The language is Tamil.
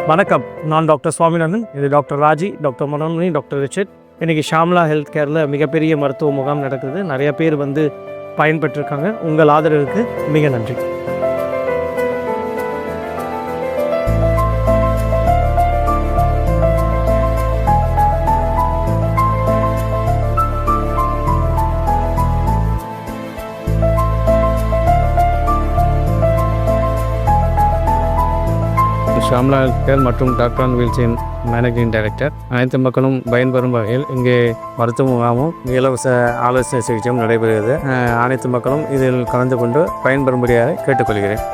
வணக்கம், நான் டாக்டர் சுவாமிநாதன். இது doctor Raji, doctor Manonmani, doctor Richard. இன்றைக்கி ஷாம்லா ஹெல்த் கேரில் மிகப்பெரிய மருத்துவ முகாம் நடக்குது. நிறைய பேர் வந்து பயன்பெற்றிருக்காங்க. உங்கள் ஆதரவுக்கு மிக நன்றி. ஷாம்லா ஹெல்த் கேர் மற்றும் டாக்டர் ஆன் வீல்ஸின் மேனேஜிங் டைரக்டர். அனைத்து மக்களும் பயன்பெறும் வகையில் இங்கே மருத்துவ முகாமும் இலவச ஆலோசனை சிகிச்சையும் நடைபெறுகிறது. அனைத்து மக்களும் இதில் கலந்து கொண்டு பயன்பெறும்படியாக கேட்டுக்கொள்கிறேன்.